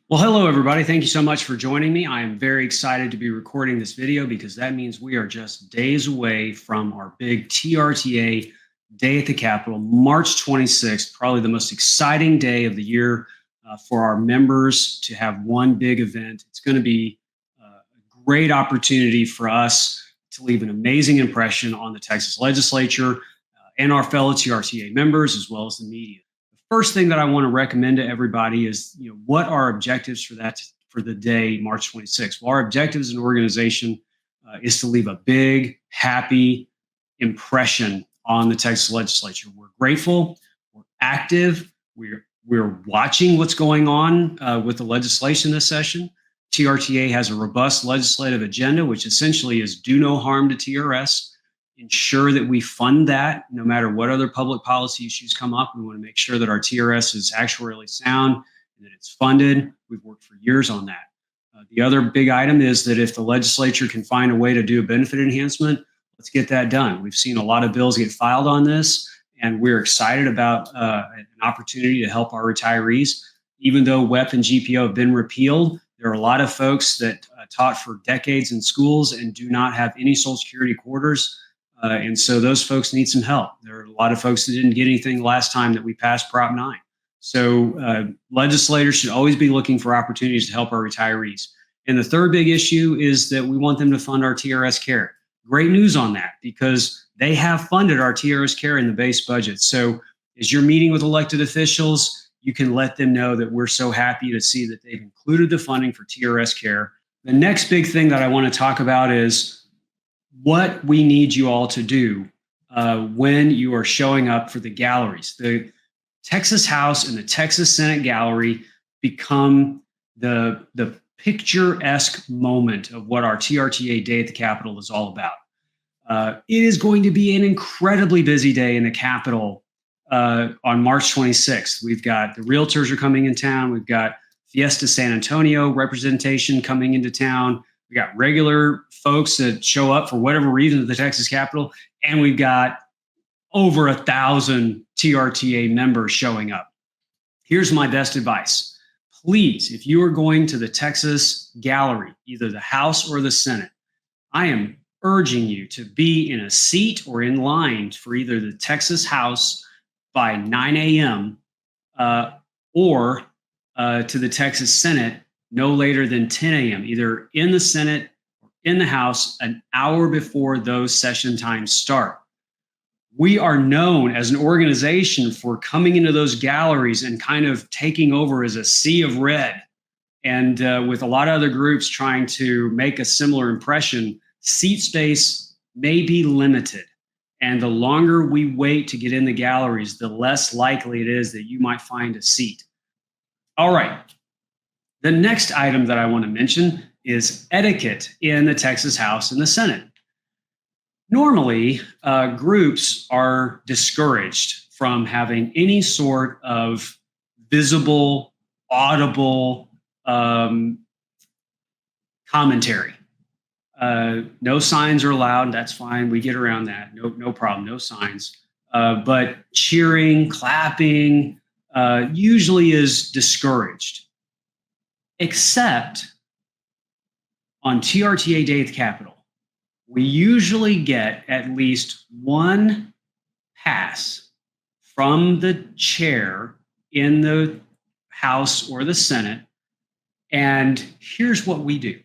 Well, hello, everybody. Thank you so much for joining me. I am very excited to be recording this video because that means we are just days away from our big TRTA Day at the Capitol, March 26th, probably the most exciting day of the year for our members to have one big event. It's going to be a great opportunity for us to leave an amazing impression on the Texas legislature and our fellow TRTA members, as well as the media. First thing that I want to recommend to everybody is, what are objectives for the day, March 26th? Well, our objective as an organization is to leave a big, happy impression on the Texas legislature. We're grateful, we're active, we're watching what's going on with the legislation this session. TRTA has a robust legislative agenda, which essentially is do no harm to TRS. Ensure that we fund that no matter what other public policy issues come up. We want to make sure that our TRS is actuarially sound and that it's funded. We've worked for years on that. The other big item is that if the legislature can find a way to do a benefit enhancement, let's get that done. We've seen a lot of bills get filed on this, and we're excited about an opportunity to help our retirees. Even though WEP and GPO have been repealed, there are a lot of folks that taught for decades in schools and do not have any Social Security quarters. And so those folks need some help. There are a lot of folks that didn't get anything last time that we passed Prop 9. So legislators should always be looking for opportunities to help our retirees. And the third big issue is that we want them to fund our TRS care. Great news on that, because they have funded our TRS care in the base budget. So as you're meeting with elected officials, you can let them know that we're so happy to see that they've included the funding for TRS care. The next big thing that I want to talk about is what we need you all to do when you are showing up for the galleries. The Texas House and the Texas Senate Gallery become the picturesque moment of what our TRTA Day at the Capitol is all about. It is going to be an incredibly busy day in the Capitol on March 26th. We've got the realtors are coming in town. We've got Fiesta San Antonio representation coming into town. We got regular folks that show up for whatever reason at the Texas Capitol, and we've got over 1,000 TRTA members showing up. Here's my best advice. Please, if you are going to the Texas Gallery, either the House or the Senate, I am urging you to be in a seat or in line for either the Texas House by 9 a.m. Or to the Texas Senate no later than 10 a.m., either in the Senate or in the House, an hour before those session times start. We are known as an organization for coming into those galleries and kind of taking over as a sea of red. And with a lot of other groups trying to make a similar impression, seat space may be limited. And the longer we wait to get in the galleries, the less likely it is that you might find a seat. All right. The next item that I want to mention is etiquette in the Texas House and the Senate. Normally, groups are discouraged from having any sort of visible, audible commentary. No signs are allowed. That's fine. We get around that. No problem. No signs. But cheering, clapping usually is discouraged. Except on TRTA Day at the Capitol, we usually get at least one pass from the chair in the House or the Senate. And here's what we do.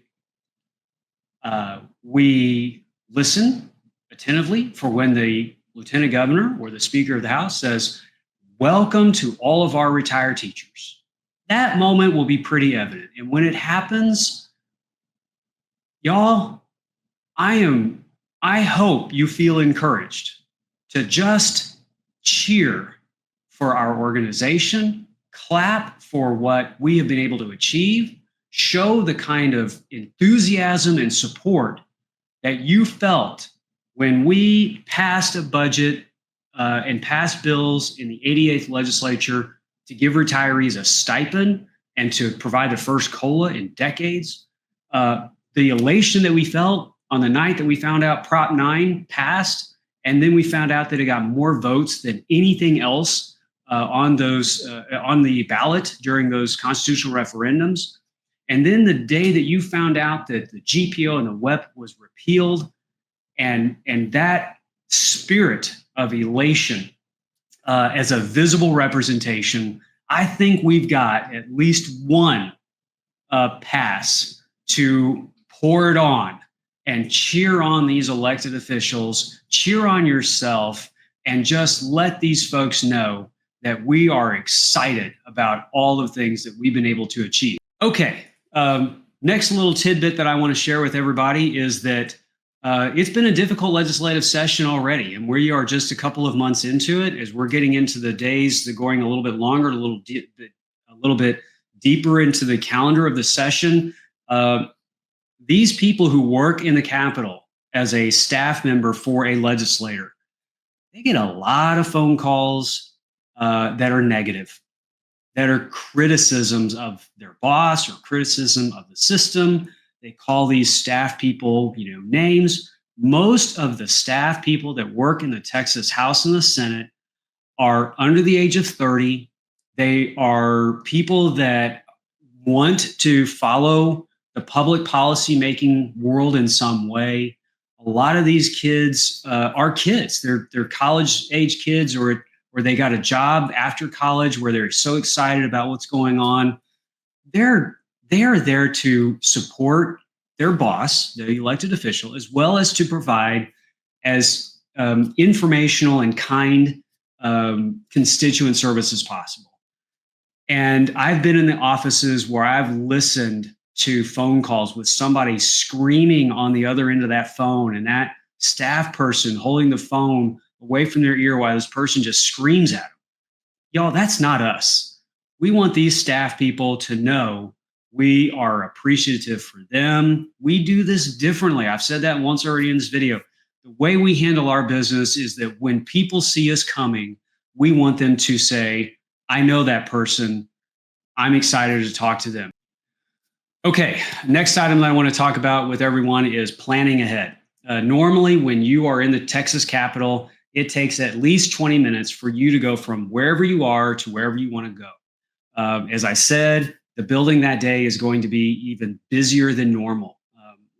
We listen attentively for when the Lieutenant Governor or the Speaker of the House says, "Welcome to all of our retired teachers." That moment will be pretty evident. And when it happens, y'all, I hope you feel encouraged to just cheer for our organization, clap for what we have been able to achieve, show the kind of enthusiasm and support that you felt when we passed a budget and passed bills in the 88th legislature to give retirees a stipend and to provide the first COLA in decades. The elation that we felt on the night that we found out Prop 9 passed, and then we found out that it got more votes than anything else on those on the ballot during those constitutional referendums. And then the day that you found out that the GPO and the WEP was repealed, and that spirit of elation as a visible representation, I think we've got at least one pass to pour it on and cheer on these elected officials, cheer on yourself, and just let these folks know that we are excited about all the things that we've been able to achieve. Okay, next little tidbit that I want to share with everybody is that it's been a difficult legislative session already, and we are just a couple of months into it. As we're getting into the days that are going a little bit longer, a little bit deeper into the calendar of the session. These people who work in the Capitol as a staff member for a legislator, they get a lot of phone calls that are negative, that are criticisms of their boss or criticism of the system. They call these staff people, names. Most of the staff people that work in the Texas House and the Senate are under the age of 30. They are people that want to follow the public policy making world in some way. A lot of these kids are kids. They're college age kids, or they got a job after college where they're so excited about what's going on. They are there to support their boss, the elected official, as well as to provide as informational and kind constituent service as possible. And I've been in the offices where I've listened to phone calls with somebody screaming on the other end of that phone, and that staff person holding the phone away from their ear while this person just screams at them. Y'all, that's not us. We want these staff people to know we are appreciative for them. We do this differently. I've said that once already in this video. The way we handle our business is that when people see us coming, we want them to say, I know that person. I'm excited to talk to them. Okay, next item that I want to talk about with everyone is planning ahead. Normally, when you are in the Texas Capitol, it takes at least 20 minutes for you to go from wherever you are to wherever you want to go. As I said, the building that day is going to be even busier than normal.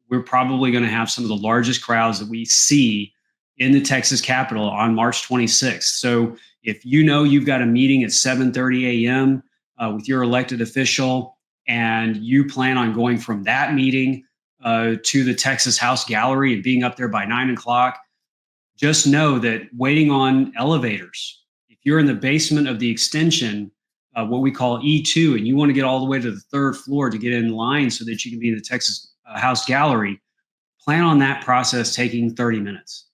We're probably going to have some of the largest crowds that we see in the Texas Capitol on March 26th. So if you know you've got a meeting at 7:30 a.m. With your elected official, and you plan on going from that meeting to the Texas House Gallery and being up there by 9 o'clock, just know that waiting on elevators, if you're in the basement of the extension, what we call E2, and you want to get all the way to the third floor to get in line so that you can be in the Texas House Gallery, plan on that process taking 30 minutes.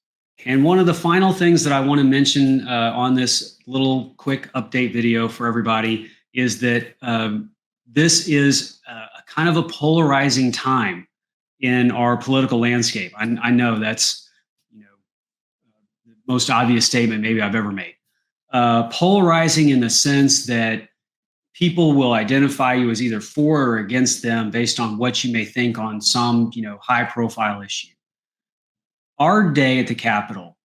And one of the final things that I want to mention on this little quick update video for everybody is that this is a kind of a polarizing time in our political landscape. I know that's the most obvious statement maybe I've ever made. Polarizing in the sense that people will identify you as either for or against them based on what you may think on some high-profile issue. Our day at the Capitol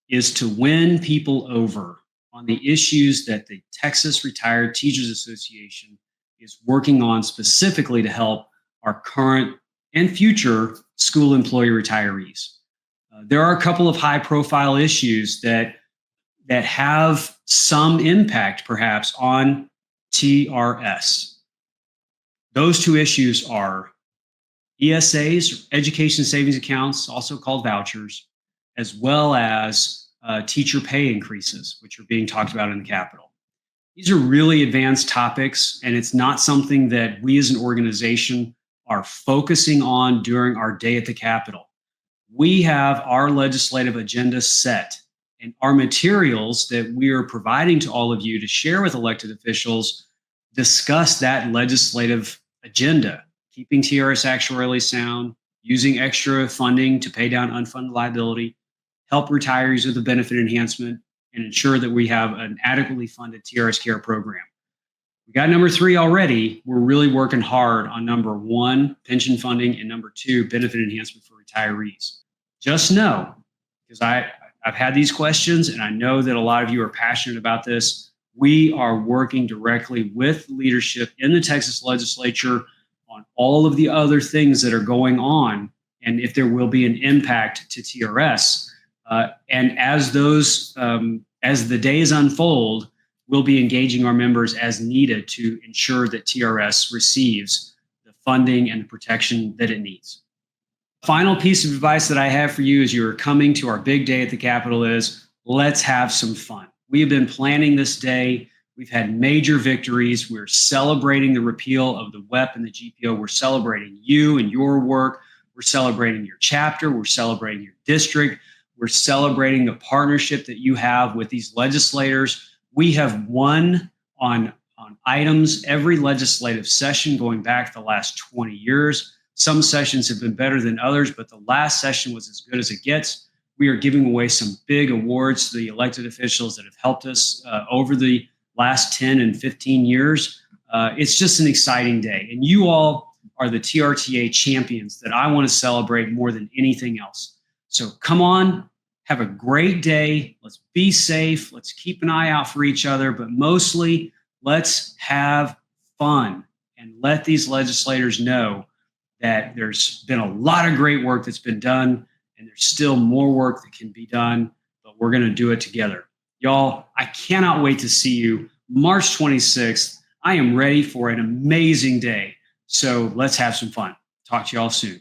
is to win people over on the issues that the Texas Retired Teachers Association is working on specifically to help our current and future school employee retirees. There are a couple of high-profile issues that have some impact, perhaps, on TRS. Those two issues are ESAs, Education Savings Accounts, also called vouchers, as well as teacher pay increases, which are being talked about in the Capitol. These are really advanced topics, and it's not something that we as an organization are focusing on during our day at the Capitol. We have our legislative agenda set, and our materials that we are providing to all of you to share with elected officials discuss that legislative agenda, keeping TRS actuarially sound, using extra funding to pay down unfunded liability, help retirees with a benefit enhancement, and ensure that we have an adequately funded TRS care program. We got number 3 already. We're really working hard on number 1, pension funding, and number 2, benefit enhancement for retirees. Just know, because I've had these questions and I know that a lot of you are passionate about this, We are working directly with leadership in the Texas legislature on all of the other things that are going on, and if there will be an impact to TRS. And as the days unfold, we'll be engaging our members as needed to ensure that TRS receives the funding and the protection that it needs. Final piece of advice that I have for you as you're coming to our big day at the Capitol is let's have some fun. We have been planning this day. We've had major victories. We're celebrating the repeal of the WEP and the GPO. We're celebrating you and your work. We're celebrating your chapter. We're celebrating your district. We're celebrating the partnership that you have with these legislators. We have won on items every legislative session going back the last 20 years. Some sessions have been better than others, but the last session was as good as it gets. We are giving away some big awards to the elected officials that have helped us over the last 10 and 15 years. It's just an exciting day. And you all are the TRTA champions that I want to celebrate more than anything else. So come on, have a great day. Let's be safe. Let's keep an eye out for each other, but mostly let's have fun and let these legislators know that there's been a lot of great work that's been done and there's still more work that can be done, but we're going to do it together. Y'all, I cannot wait to see you March 26th. I am ready for an amazing day. So let's have some fun. Talk to y'all soon.